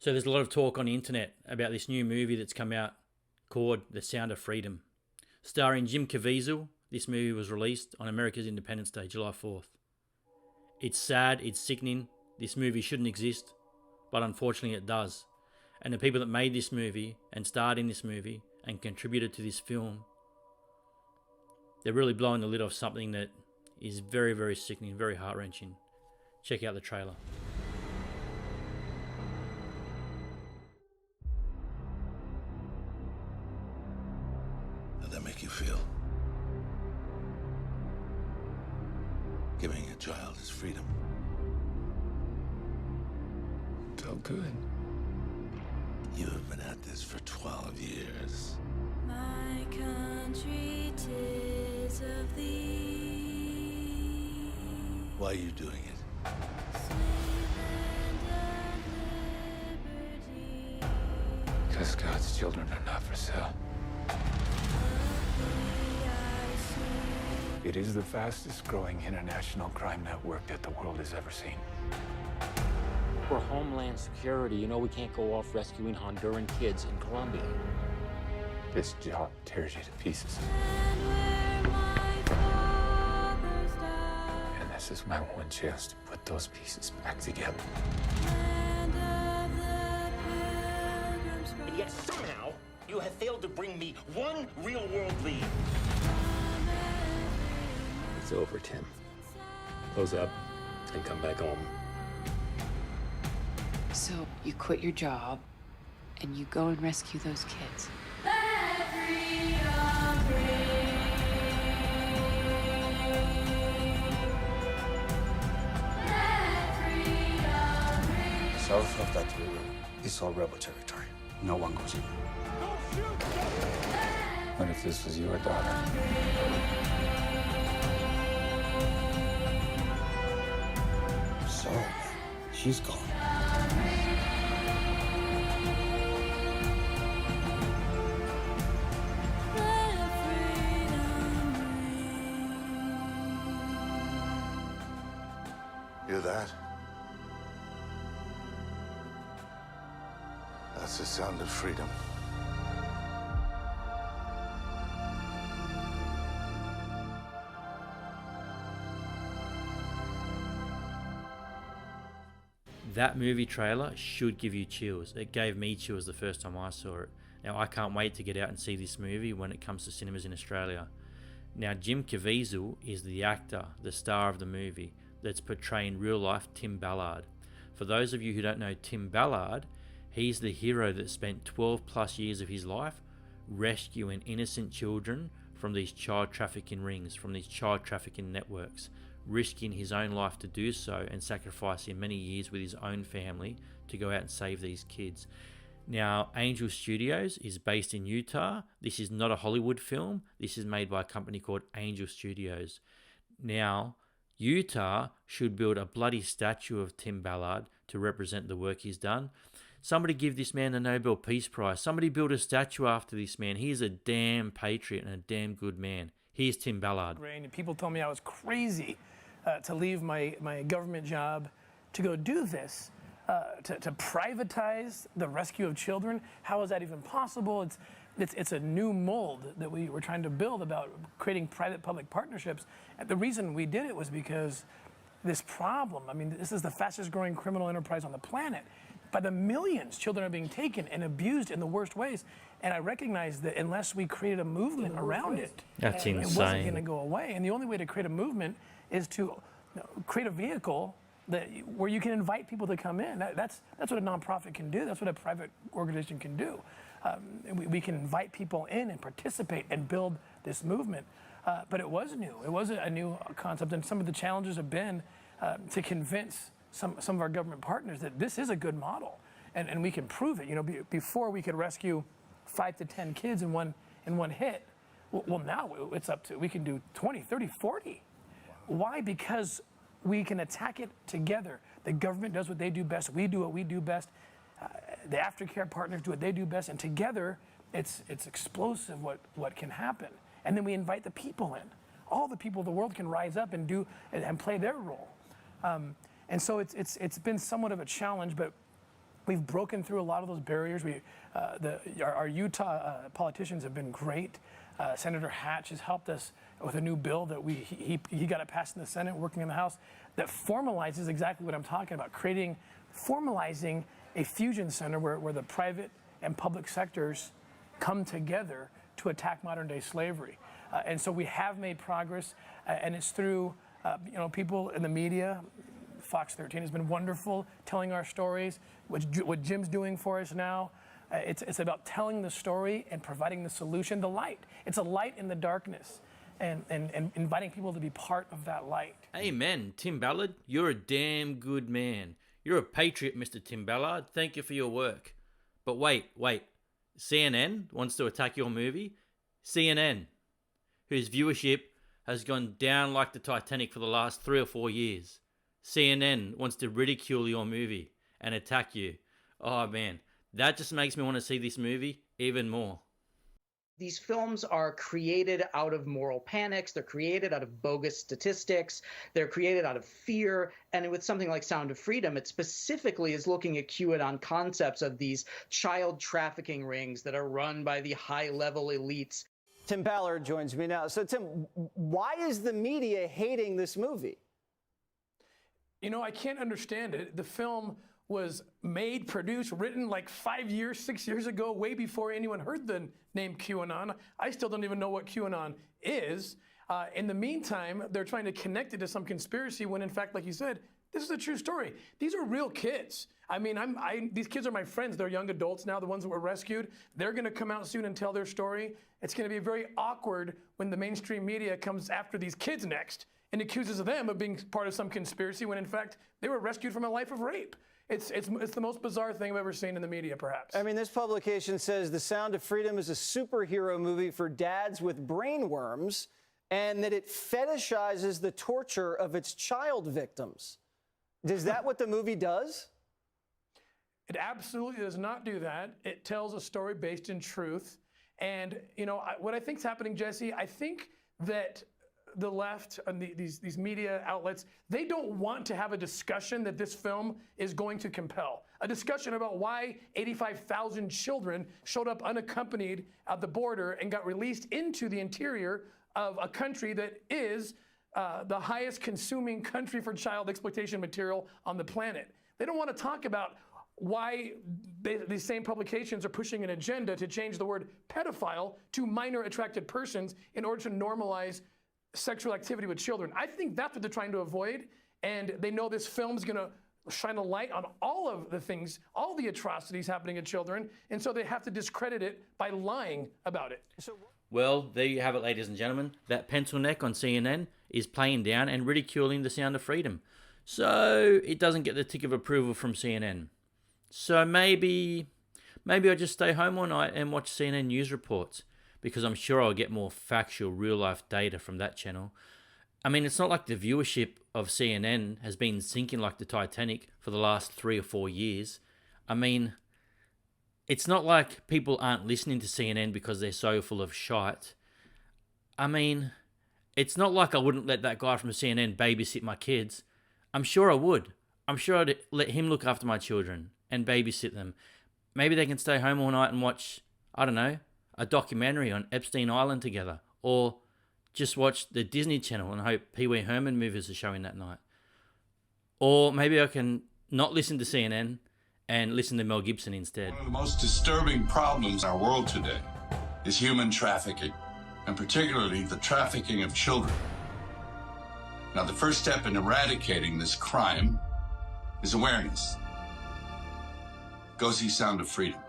So there's a lot of talk on the internet about this new movie that's come out called The Sound of Freedom. Starring Jim Caviezel, this movie was released on America's Independence Day, July 4th. It's sad, it's sickening, this movie shouldn't exist, but unfortunately it does. And the people that made this movie and starred in this movie and contributed to this film, they're really blowing the lid off something that is very, very sickening, very heart-wrenching. Check out the trailer. How'd that make you feel? Giving a child his freedom. Felt good. You have been at this for 12 years. My country 'tis of thee. Why are you doing it? Sweet land of liberty. Because God's children are not for sale. It is the fastest growing international crime network that the world has ever seen. For Homeland Security, you know we can't go off rescuing Honduran kids in Colombia. This job tears you to pieces. And where my fathers died. And this is my one chance to put those pieces back together. Land of the Pilgrims' And yet somehow you have failed to bring me one real-world lead. It's over, Tim. Close up and come back home. So you quit your job and you go and rescue those kids. Let freedom ring. Let freedom ring. South of that river is all rebel territory. No one goes in. What if this was your daughter? So, she's gone. Let freedom ring. Hear that? That's the sound of freedom. That movie trailer should give you chills. It gave me chills the first time I saw it. Now I can't wait to get out and see this movie when it comes to cinemas in Australia. Now Jim Caviezel is the actor, the star of the movie, that's portraying real life Tim Ballard. For those of you who don't know Tim Ballard, he's the hero that spent 12 plus years of his life rescuing innocent children from these child trafficking rings, from these child trafficking networks, risking his own life to do so and sacrificing many years with his own family to go out and save these kids. Now, Angel Studios is based in Utah. This is not a Hollywood film. This is made by a company called Angel Studios. Now, Utah should build a bloody statue of Tim Ballard to represent the work he's done. Somebody give this man a Nobel Peace Prize. Somebody build a statue after this man. He is a damn patriot and a damn good man. Here's Tim Ballard. People told me I was crazy to leave my government job to go do this, to privatize the rescue of children. How is that even possible? It's a new mold that we were trying to build about creating private-public partnerships. And the reason we did it was because this problem, I mean, this is the fastest growing criminal enterprise on the planet. By the millions, children are being taken and abused in the worst ways. And I recognize that unless we created a movement around it, That's it wasn't going to insane. go away. And the only way to create a movement is to create a vehicle where you can invite people to come in. That's what a nonprofit can do. That's what a private organization can do. We can invite people in and participate and build this movement. But it was new. It was a new concept. And some of the challenges have been to convince some of our government partners that this is a good model. And we can prove it. You know, before we could rescue 5 to 10 kids in one hit. Well, now it's up to, we can do 20, 30, 40. Why? Because we can attack it together. The government does what they do best. We do what we do best. The aftercare partners do what they do best. And together, it's explosive what can happen. And then we invite the people in. All the people of the world can rise up and play their role. And so it's been somewhat of a challenge, but We've broken through a lot of those barriers. Our Utah politicians have been great. Senator Hatch has helped us with a new bill that he got it passed in the Senate, working in the House, that formalizes exactly what I'm talking about, formalizing a fusion center where the private and public sectors come together to attack modern day slavery. And so we have made progress, and it's through people in the media. Fox 13 has been wonderful telling our stories, what Jim's doing for us now. It's about telling the story and providing the solution, the light. It's a light in the darkness, and inviting people to be part of that light. Amen. Tim Ballard, you're a damn good man. You're a patriot, Mr. Tim Ballard. Thank you for your work. But wait. CNN wants to attack your movie? CNN, whose viewership has gone down like the Titanic for the last 3 or 4 years. CNN wants to ridicule your movie and attack you. Oh man, that just makes me want to see this movie even more. These films are created out of moral panics. They're created out of bogus statistics. They're created out of fear. And with something like Sound of Freedom, it specifically is looking at QAnon concepts of these child trafficking rings that are run by the high-level elites. Tim Ballard joins me now. So, Tim, why is the media hating this movie? I can't understand it. The film was made, produced, written like 5 years, 6 years ago, way before anyone heard the name QAnon. I still don't even know what QAnon is. In the meantime, they're trying to connect it to some conspiracy when, in fact, like you said, this is a true story. These are real kids. I mean, these kids are my friends. They're young adults now, the ones that were rescued. They're going to come out soon and tell their story. It's going to be very awkward when the mainstream media comes after these kids next and accuses them of being part of some conspiracy when, in fact, they were rescued from a life of rape. It's the most bizarre thing I've ever seen in the media, perhaps. I mean, this publication says The Sound of Freedom is a superhero movie for dads with brain worms, and that it fetishizes the torture of its child victims. Is that what the movie does? It absolutely does not do that. It tells a story based in truth. And, what I think is happening, Jesse, I think that the left and these media outlets, they don't want to have a discussion that this film is going to compel. A discussion about why 85,000 children showed up unaccompanied at the border and got released into the interior of a country that is the highest consuming country for child exploitation material on the planet. They don't want to talk about why these same publications are pushing an agenda to change the word pedophile to minor attracted persons in order to normalize sexual activity with children. I think that's what they're trying to avoid, and they know this film is going to shine a light on all of the things, all the atrocities happening to children, and so they have to discredit it by lying about it. Well, there you have it, ladies and gentlemen. That pencil neck on CNN is playing down and ridiculing The Sound of Freedom. So it doesn't get the tick of approval from CNN. So maybe I'll just stay home all night and watch CNN news reports, because I'm sure I'll get more factual, real-life data from that channel. I mean, it's not like the viewership of CNN has been sinking like the Titanic for the last 3 or 4 years. I mean, it's not like people aren't listening to CNN because they're so full of shite. I mean, it's not like I wouldn't let that guy from CNN babysit my kids. I'm sure I would. I'm sure I'd let him look after my children and babysit them. Maybe they can stay home all night and watch, I don't know, a documentary on Epstein Island together, or just watch the Disney Channel and hope Pee Wee Herman movies are showing that night. Or maybe I can not listen to CNN and listen to Mel Gibson instead. One of the most disturbing problems in our world today is human trafficking, and particularly the trafficking of children. Now, the first step in eradicating this crime is awareness. Go see Sound of Freedom.